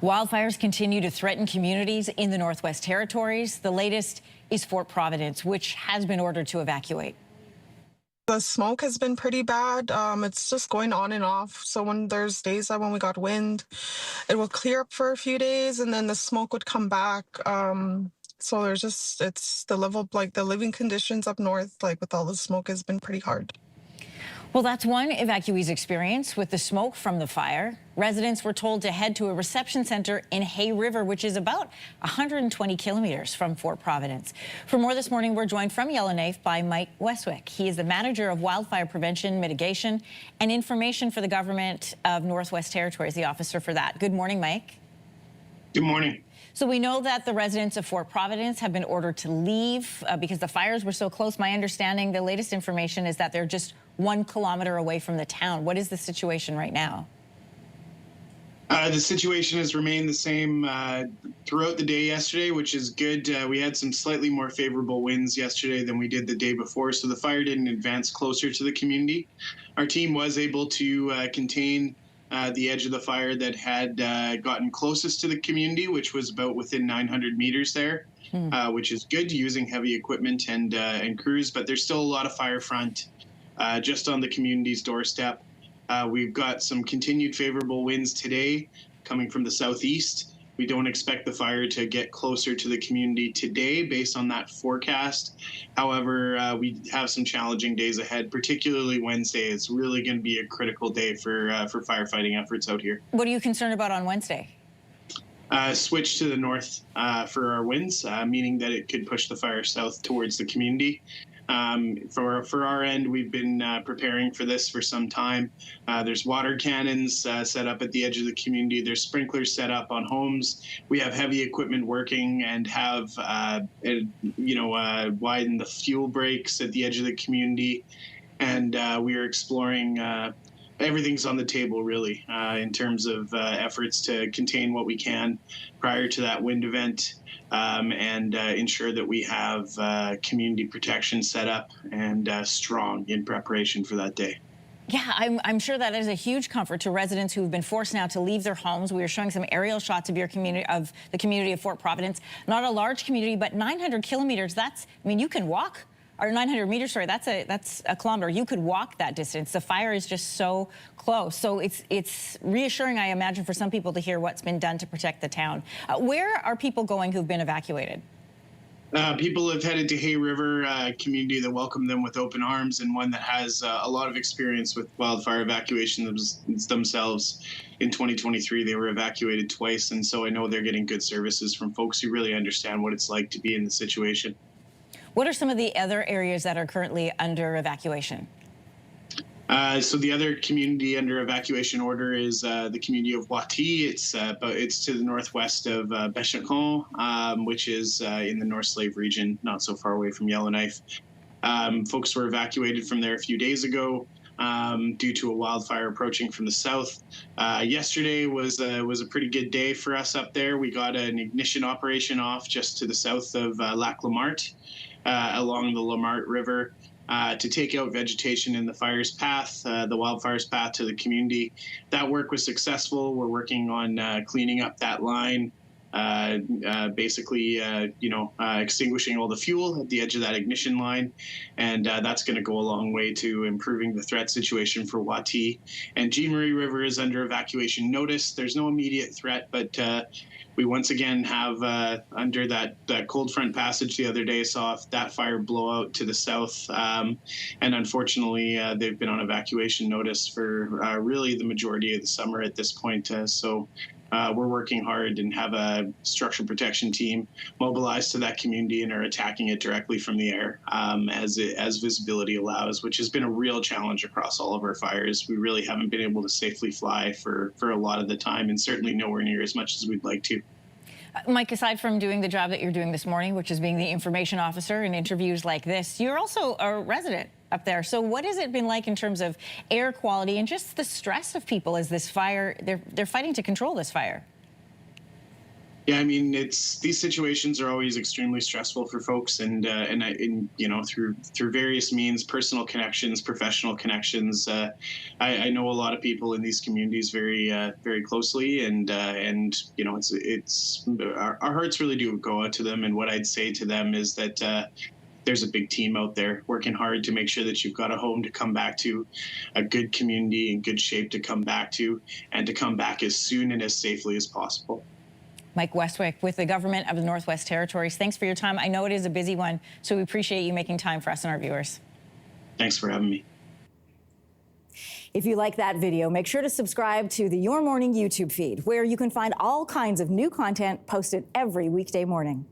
Wildfires continue to threaten communities in the Northwest Territories. The latest is Fort Providence, which has been ordered to evacuate. The smoke has been pretty bad. It's just going on and off. So when there's days that when we got wind, it will clear up for a few days and then the smoke would come back. So there's just, it's the level, like the living conditions up north, like with all the smoke has been pretty hard. Well, that's one evacuee's experience with the smoke from the fire. Residents were told to head to a reception center in Hay River, which is about 120 kilometers from Fort Providence. For more this morning, we're joined from Yellowknife by Mike Westwick. He is the manager of wildfire prevention, mitigation, and information for the government of Northwest Territories, the officer for that. Good morning, Mike. Good morning. So we know that the residents of Fort Providence have been ordered to leave because the fires were so close. My understanding, the latest information is that they're just 1 kilometer away from the town. What is the situation right now? The situation has remained the same throughout the day yesterday, which is good. We had some slightly more favorable winds yesterday than we did the day before, so the fire didn't advance closer to the community. Our team was able to contain the edge of the fire that had gotten closest to the community, which was about within 900 meters there, which is good, using heavy equipment and crews, but there's still a lot of fire front just on the community's doorstep. We've got some continued favorable winds today coming from the southeast. We don't expect the fire to get closer to the community today based on that forecast. However, we have some challenging days ahead, particularly Wednesday. It's really going to be a critical day for firefighting efforts out here. What are you concerned about on Wednesday? Switch to the north for our winds, meaning that it could push the fire south towards the community. For our end, we've been preparing for this for some time. There's water cannons set up at the edge of the community. There's sprinklers set up on homes. We have heavy equipment working and have, widened the fuel breaks at the edge of the community. And we are exploring everything's on the table, really, in terms of efforts to contain what we can prior to that wind event. And ensure that we have community protection set up and strong in preparation for that day. Yeah, I'm sure that is a huge comfort to residents who've been forced now to leave their homes. We were showing some aerial shots of your community, of the community of Fort Providence. Not a large community, but 900 kilometers. That's, I mean, you can walk. Or 900 meters, sorry, that's a kilometer. You could walk that distance. The fire is just so close. So it's reassuring, I imagine, for some people to hear what's been done to protect the town. Where are people going who've been evacuated? People have headed to Hay River, a community that welcomed them with open arms and one that has a lot of experience with wildfire evacuation themselves. In 2023, they were evacuated twice, and so I know they're getting good services from folks who really understand what it's like to be in the situation. What are some of the other areas that are currently under evacuation? So the other community under evacuation order is the community of Wati. It's to the northwest of Béchacon, which is in the North Slave region, not so far away from Yellowknife. Folks were evacuated from there a few days ago due to a wildfire approaching from the south. Yesterday was a pretty good day for us up there. We got an ignition operation off just to the south of Lac Lamart, along the Lamart River, to take out vegetation in the fire's path, the wildfire's path to the community. That work was successful. We're working on cleaning up that line, extinguishing all the fuel at the edge of that ignition line. And that's going to go a long way to improving the threat situation for Wati. And Jean Marie River is under evacuation notice. There's no immediate threat, but we once again have, under that cold front passage the other day, saw that fire blow out to the south. And unfortunately, they've been on evacuation notice for really the majority of the summer at this point. So we're working hard and have a structural protection team mobilized to that community and are attacking it directly from the air as visibility allows, which has been a real challenge across all of our fires. We really haven't been able to safely fly for a lot of the time, and certainly nowhere near as much as we'd like to. Mike, aside from doing the job that you're doing this morning, which is being the information officer in interviews like this, you're also a resident up there. So what has it been like in terms of air quality and just the stress of people as this fire, they're fighting to control this fire? Yeah, I mean, these situations are always extremely stressful for folks, and you know, through various means, personal connections, professional connections. I know a lot of people in these communities very closely, and you know, it's our hearts really do go out to them. And what I'd say to them is that there's a big team out there working hard to make sure that you've got a home to come back to, a good community in good shape to come back to, and to come back as soon and as safely as possible. Mike Westwick with the government of the Northwest Territories. Thanks for your time. I know it is a busy one, so we appreciate you making time for us and our viewers. Thanks for having me. If you like that video, make sure to subscribe to the Your Morning YouTube feed, where you can find all kinds of new content posted every weekday morning.